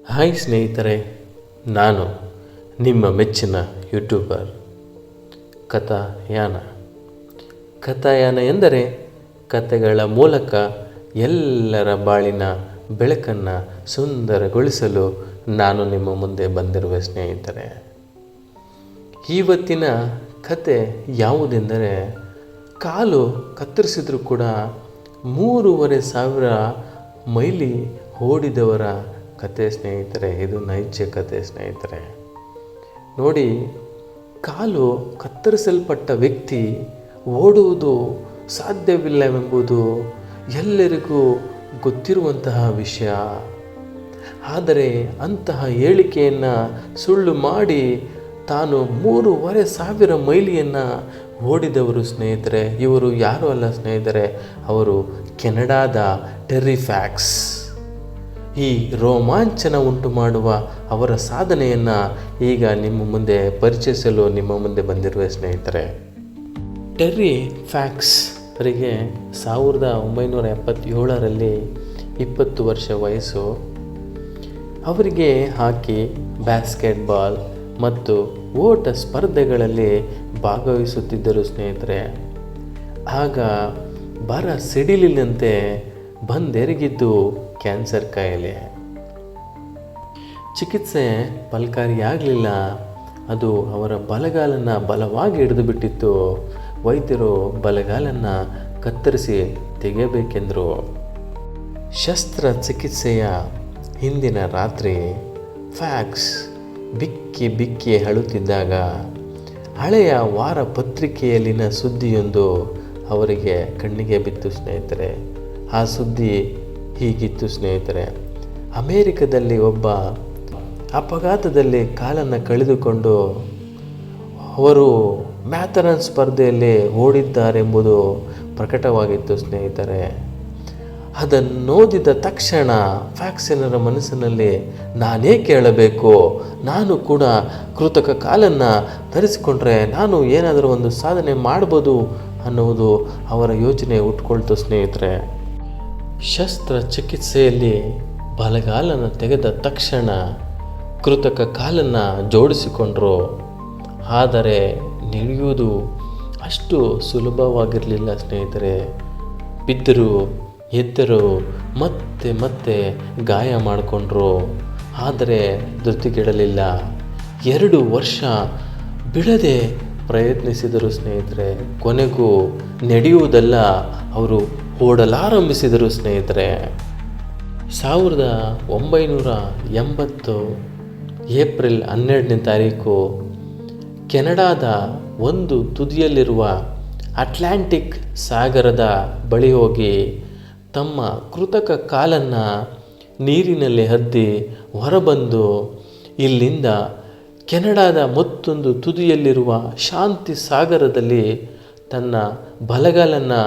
Hi ಸ್ನೇಹಿತರೆ, ನಾನು ನಿಮ್ಮ ಮೆಚ್ಚಿನ ಯೂಟ್ಯೂಬರ್ ಕಥಾಯಾನ. ಕಥಾಯಾನ ಎಂದರೆ ಕಥೆಗಳ ಮೂಲಕ ಎಲ್ಲರ ಬಾಳಿನ ಬೆಳಕನ್ನು ಸುಂದರಗೊಳಿಸಲು ನಾನು ನಿಮ್ಮ ಮುಂದೆ ಬಂದಿರುವ ಸ್ನೇಹಿತರೆ. ಇವತ್ತಿನ ಕತೆ ಯಾವುದೆಂದರೆ, ಕಾಲು ಕತ್ತರಿಸಿದ್ರೂ ಕೂಡ 3,500 ಮೈಲಿ ಓಡಿದವರ ಕತೆ ಸ್ನೇಹಿತರೆ. ಇದು ನೈಜ ಕತೆ ಸ್ನೇಹಿತರೆ. ನೋಡಿ, ಕಾಲು ಕತ್ತರಿಸಲ್ಪಟ್ಟ ವ್ಯಕ್ತಿ ಓಡುವುದು ಸಾಧ್ಯವಿಲ್ಲವೆಂಬುದು ಎಲ್ಲರಿಗೂ ಗೊತ್ತಿರುವಂತಹ ವಿಷಯ. ಆದರೆ ಅಂತಹ ಹೇಳಿಕೆಯನ್ನು ಸುಳ್ಳು ಮಾಡಿ ತಾನು 3,500 ಮೈಲಿಯನ್ನು ಓಡಿದವರು ಸ್ನೇಹಿತರೆ. ಇವರು ಯಾರೂ ಅಲ್ಲ ಸ್ನೇಹಿತರೆ, ಅವರು ಕೆನಡಾದ ಟೆರ್ರಿ ಫ್ಯಾಕ್ಸ್. ಈ ರೋಮಾಂಚನ ಉಂಟು ಮಾಡುವ ಅವರ ಸಾಧನೆಯನ್ನು ಈಗ ನಿಮ್ಮ ಮುಂದೆ ಪರಿಚಯಿಸಲು ನಿಮ್ಮ ಮುಂದೆ ಬಂದಿರುವ ಸ್ನೇಹಿತರೆ. ಟೆರ್ರಿ ಫ್ಯಾಕ್ಸ್ ಅವರಿಗೆ 1977ರಲ್ಲಿ 20 ವರ್ಷ ವಯಸ್ಸು. ಅವರಿಗೆ ಹಾಕಿ, ಬ್ಯಾಸ್ಕೆಟ್ಬಾಲ್ ಮತ್ತು ಓಟ ಸ್ಪರ್ಧೆಗಳಲ್ಲಿ ಭಾಗವಹಿಸುತ್ತಿದ್ದರು ಸ್ನೇಹಿತರೆ. ಆಗ ಬರ ಸಿಡಿಲಿನಂತೆ ಬಂದೆರಗಿದ್ದು ಕ್ಯಾನ್ಸರ್ ಕಾಯಿಲೆ. ಚಿಕಿತ್ಸೆ ಫಲಕಾರಿಯಾಗಲಿಲ್ಲ. ಅದು ಅವರ ಬಲಗಾಲನ್ನು ಬಲವಾಗಿ ಹಿಡಿದು ಬಿಟ್ಟಿತ್ತು. ವೈದ್ಯರು ಬಲಗಾಲನ್ನು ಕತ್ತರಿಸಿ ತೆಗೆಯಬೇಕೆಂದರು. ಶಸ್ತ್ರಚಿಕಿತ್ಸೆಯ ಹಿಂದಿನ ರಾತ್ರಿ ಫ್ಯಾಕ್ಸ್ ಬಿಕ್ಕಿ ಬಿಕ್ಕಿ ಅಳುತ್ತಿದ್ದಾಗ ಹಳೆಯ ವಾರ ಪತ್ರಿಕೆಯಲ್ಲಿನ ಸುದ್ದಿಯೊಂದು ಅವರಿಗೆ ಕಣ್ಣಿಗೆ ಬಿತ್ತು ಸ್ನೇಹಿತರೆ. ಆ ಸುದ್ದಿ ಹೀಗಿತ್ತು ಸ್ನೇಹಿತರೆ: ಅಮೇರಿಕದಲ್ಲಿ ಒಬ್ಬ ಅಪಘಾತದಲ್ಲಿ ಕಾಲನ್ನು ಕಳೆದುಕೊಂಡು ಅವರು ಮ್ಯಾಥರಾನ್ ಸ್ಪರ್ಧೆಯಲ್ಲಿ ಓಡಿದ್ದಾರೆಂಬುದು ಪ್ರಕಟವಾಗಿತ್ತು ಸ್ನೇಹಿತರೆ. ಅದನ್ನೋದಿದ ತಕ್ಷಣ ಫ್ಯಾಕ್ಸಿನರ ಮನಸ್ಸಿನಲ್ಲಿ, ನಾನೇ ಕೇಳಬೇಕು, ನಾನು ಕೂಡ ಕೃತಕ ಕಾಲನ್ನು ಧರಿಸಿಕೊಂಡ್ರೆ ನಾನು ಏನಾದರೂ ಒಂದು ಸಾಧನೆ ಮಾಡ್ಬೋದು ಅನ್ನುವುದು ಅವರ ಯೋಚನೆ ಹುಟ್ಕೊಳ್ತು ಸ್ನೇಹಿತರೆ. ಶಸ್ತ್ರಚಿಕಿತ್ಸೆಯಲ್ಲಿ ಬಲಗಾಲನ್ನು ತೆಗೆದ ತಕ್ಷಣ ಕೃತಕ ಕಾಲನ್ನು ಜೋಡಿಸಿಕೊಂಡರು. ಆದರೆ ನಡೆಯುವುದು ಅಷ್ಟು ಸುಲಭವಾಗಿರಲಿಲ್ಲ ಸ್ನೇಹಿತರೆ. ಬಿದ್ದರು, ಎದ್ದರು, ಮತ್ತೆ ಮತ್ತೆ ಗಾಯ ಮಾಡಿಕೊಂಡ್ರು. ಆದರೆ ಧೃತಿಗೆಡಲಿಲ್ಲ. 2 ವರ್ಷ ಬಿಡದೆ ಪ್ರಯತ್ನಿಸಿದರು ಸ್ನೇಹಿತರೆ. ಕೊನೆಗೂ ನಡೆಯುವುದಲ್ಲ, ಅವರು ಓಡಲಾರಂಭಿಸಿದರು ಸ್ನೇಹಿತರೆ. 1980 ಏಪ್ರಿಲ್ 12ನೇ ತಾರೀಕು ಕೆನಡಾದ ಒಂದು ತುದಿಯಲ್ಲಿರುವ ಅಟ್ಲಾಂಟಿಕ್ ಸಾಗರದ ಬಳಿ ಹೋಗಿ ತಮ್ಮ ಕೃತಕ ಕಾಲನ್ನು ನೀರಿನಲ್ಲಿ ಅದ್ದಿ ಹೊರಬಂದು ಇಲ್ಲಿಂದ ಕೆನಡಾದ ಮತ್ತೊಂದು ತುದಿಯಲ್ಲಿರುವ ಶಾಂತಿ ಸಾಗರದಲ್ಲಿ ತನ್ನ ಬಲಗಾಲನ್ನು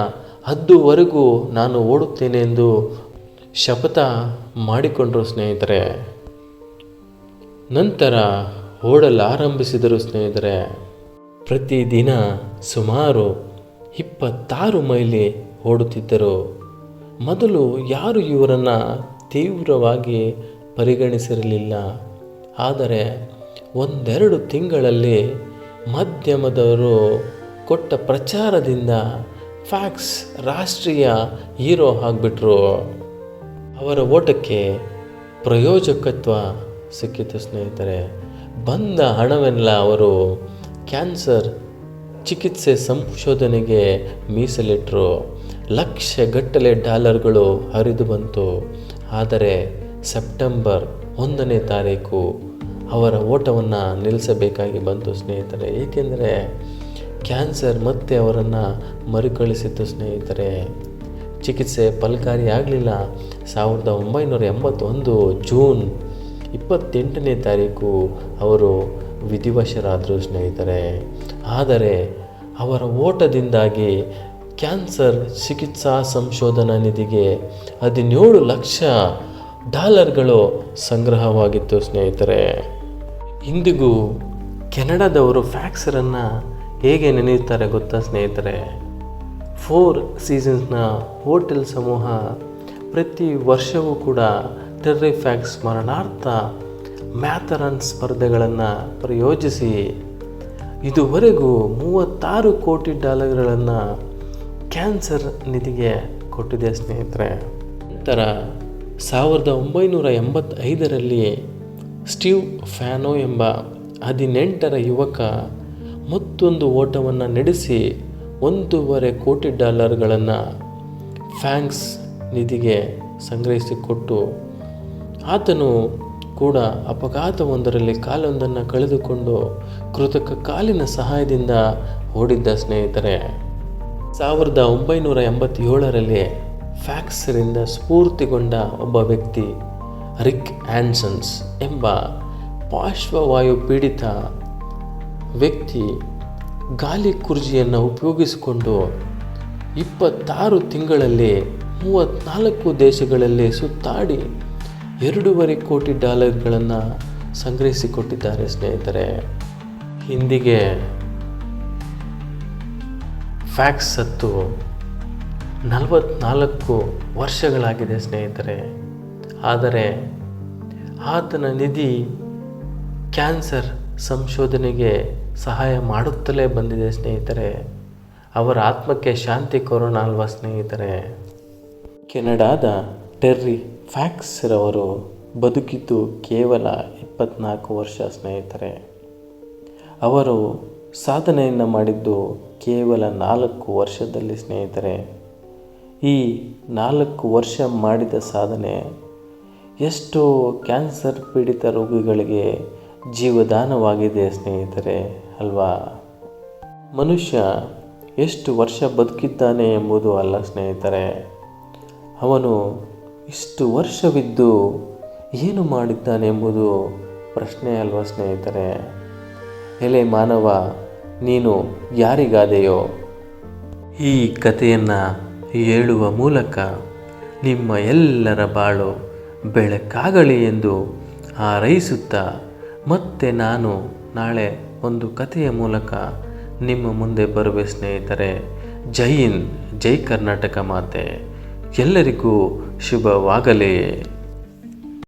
ಅದ್ದುವರೆಗೂ ನಾನು ಓಡುತ್ತೇನೆ ಎಂದು ಶಪಥ ಮಾಡಿಕೊಂಡರು ಸ್ನೇಹಿತರೆ. ನಂತರ ಓಡಲಾರಂಭಿಸಿದರು ಸ್ನೇಹಿತರೆ. ಪ್ರತಿದಿನ ಸುಮಾರು 26 ಮೈಲಿ ಓಡುತ್ತಿದ್ದರು. ಮೊದಲು ಯಾರು ಇವರನ್ನು ತೀವ್ರವಾಗಿ ಪರಿಗಣಿಸಿರಲಿಲ್ಲ. ಆದರೆ 1-2 ತಿಂಗಳಲ್ಲಿ ಮಾಧ್ಯಮದವರು ಕೊಟ್ಟ ಪ್ರಚಾರದಿಂದ ಫ್ಯಾಕ್ಸ್ ರಾಷ್ಟ್ರೀಯ ಹೀರೋ ಆಗಿಬಿಟ್ರು. ಅವರ ಓಟಕ್ಕೆ ಪ್ರಯೋಜಕತ್ವ ಸಿಕ್ಕಿತು ಸ್ನೇಹಿತರೆ. ಬಂದ ಹಣವೆಲ್ಲ ಅವರು ಕ್ಯಾನ್ಸರ್ ಚಿಕಿತ್ಸೆ ಸಂಶೋಧನೆಗೆ ಮೀಸಲಿಟ್ಟರು. ಲಕ್ಷಗಟ್ಟಲೆ ಡಾಲರ್ಗಳು ಹರಿದು ಬಂತು. ಆದರೆ ಸೆಪ್ಟೆಂಬರ್ 1ನೇ ತಾರೀಕು ಅವರ ಓಟವನ್ನು ನಿಲ್ಲಿಸಬೇಕಾಗಿ ಬಂತು ಸ್ನೇಹಿತರೆ. ಏಕೆಂದರೆ ಕ್ಯಾನ್ಸರ್ ಮತ್ತೆ ಅವರನ್ನು ಮರುಕಳಿಸಿತ್ತು ಸ್ನೇಹಿತರೆ. ಚಿಕಿತ್ಸೆ ಫಲಕಾರಿಯಾಗಲಿಲ್ಲ. 1981 ಜೂನ್ 28ನೇ ತಾರೀಕು ಅವರು ವಿಧಿವಶರಾದರು ಸ್ನೇಹಿತರೆ. ಆದರೆ ಅವರ ಓಟದಿಂದಾಗಿ ಕ್ಯಾನ್ಸರ್ ಚಿಕಿತ್ಸಾ ಸಂಶೋಧನಾ ನಿಧಿಗೆ 17 ಲಕ್ಷ ಡಾಲರ್ಗಳು ಸಂಗ್ರಹವಾಗಿತ್ತು ಸ್ನೇಹಿತರೆ. ಇಂದಿಗೂ ಕೆನಡಾದವರು ಫ್ಯಾಕ್ಸರನ್ನು ಹೇಗೆ ನೆನೆಯುತ್ತಾರೆ ಗೊತ್ತಾ ಸ್ನೇಹಿತರೆ? 4 ಸೀಸನ್ಸ್ನ ಹೋಟೆಲ್ ಸಮೂಹ ಪ್ರತಿ ವರ್ಷವೂ ಕೂಡ ಟೆರ್ರಿ ಫ್ಯಾಕ್ಸ್ ಸ್ಮರಣಾರ್ಥ ಮ್ಯಾಥರಾನ್ ಸ್ಪರ್ಧೆಗಳನ್ನು ಪ್ರಯೋಜಿಸಿ ಇದುವರೆಗೂ $36 ಕೋಟಿ ಕ್ಯಾನ್ಸರ್ ನಿಧಿಗೆ ಕೊಟ್ಟಿದೆ ಸ್ನೇಹಿತರೆ. ನಂತರ 1985ರಲ್ಲಿ ಸ್ಟೀವ್ ಫ್ಯಾನೋ ಎಂಬ 18ರ ಯುವಕ ಮತ್ತೊಂದು ಓಟವನ್ನು ನಡೆಸಿ $1.5 ಕೋಟಿ ಫ್ಯಾಂಕ್ಸ್ ನಿಧಿಗೆ ಸಂಗ್ರಹಿಸಿಕೊಟ್ಟು ಆತನು ಕೂಡ ಅಪಘಾತವೊಂದರಲ್ಲಿ ಕಾಲೊಂದನ್ನು ಕಳೆದುಕೊಂಡು ಕೃತಕ ಕಾಲಿನ ಸಹಾಯದಿಂದ ಓಡಿದ್ದ ಸ್ನೇಹಿತರೆ. 1987ರಲ್ಲಿ ಫ್ಯಾಕ್ಸ್ರಿಂದ ಸ್ಫೂರ್ತಿಗೊಂಡ ಒಬ್ಬ ವ್ಯಕ್ತಿ ರಿಕ್ ಆ್ಯನ್ಸನ್ಸ್ ಎಂಬ ಪಾರ್ಶ್ವವಾಯು ಪೀಡಿತ ವ್ಯಕ್ತಿ ಗಾಲಿ ಕುರ್ಜಿಯನ್ನು ಉಪಯೋಗಿಸಿಕೊಂಡು 26 ತಿಂಗಳಲ್ಲಿ 34 ದೇಶಗಳಲ್ಲಿ ಸುತ್ತಾಡಿ $2.5 ಕೋಟಿ ಸಂಗ್ರಹಿಸಿಕೊಟ್ಟಿದ್ದಾರೆ ಸ್ನೇಹಿತರೆ. ಇಂದಿಗೆ ಫ್ಯಾಕ್ಸ್ ಸತ್ತು 44 ವರ್ಷಗಳಾಗಿದೆ ಸ್ನೇಹಿತರೆ. ಆದರೆ ಆತನ ನಿಧಿ ಕ್ಯಾನ್ಸರ್ ಸಂಶೋಧನೆಗೆ ಸಹಾಯ ಮಾಡುತ್ತಲೇ ಬಂದಿದೆ ಸ್ನೇಹಿತರೆ. ಅವರ ಆತ್ಮಕ್ಕೆ ಶಾಂತಿ ಕೊರೋಣ ಅಲ್ವಾ ಸ್ನೇಹಿತರೆ. ಕೆನಡಾದ ಟೆರ್ರಿ ಫ್ಯಾಕ್ಸ್ರವರು ಬದುಕಿದ್ದು ಕೇವಲ 24 ವರ್ಷ ಸ್ನೇಹಿತರೆ. ಅವರು ಸಾಧನೆಯನ್ನು ಮಾಡಿದ್ದು ಕೇವಲ 4 ವರ್ಷದಲ್ಲಿ ಸ್ನೇಹಿತರೆ. ಈ 4 ವರ್ಷ ಮಾಡಿದ ಸಾಧನೆ ಎಷ್ಟೋ ಕ್ಯಾನ್ಸರ್ ಪೀಡಿತ ರೋಗಿಗಳಿಗೆ ಜೀವದಾನವಾಗಿದೆ ಸ್ನೇಹಿತರೆ ಅಲ್ವಾ. ಮನುಷ್ಯ ಎಷ್ಟು ವರ್ಷ ಬದುಕಿದ್ದಾನೆ ಎಂಬುದು ಅಲ್ಲ ಸ್ನೇಹಿತರೆ, ಅವನು ಇಷ್ಟು ವರ್ಷವಿದ್ದು ಏನು ಮಾಡಿದ್ದಾನೆ ಎಂಬುದು ಪ್ರಶ್ನೆ ಅಲ್ವಾ ಸ್ನೇಹಿತರೆ. ಎಲೆ ಮಾನವ, ನೀನು ಯಾರಿಗಾದೆಯೋ? ಈ ಕಥೆಯನ್ನು ಹೇಳುವ ಮೂಲಕ ನಿಮ್ಮ ಎಲ್ಲರ ಬಾಳು ಬೆಳಕಾಗಲಿ ಎಂದು ಹಾರೈಸುತ್ತಾ ಮತ್ತೆ ನಾನು ನಾಳೆ ಒಂದು ಕಥೆಯ ಮೂಲಕ ನಿಮ್ಮ ಮುಂದೆ ಬರುವೆ ಸ್ನೇಹಿತರೆ. ಜೈ ಹಿಂದ್, ಜೈ ಕರ್ನಾಟಕ ಮಾತೆ. ಎಲ್ಲರಿಗೂ ಶುಭವಾಗಲಿ.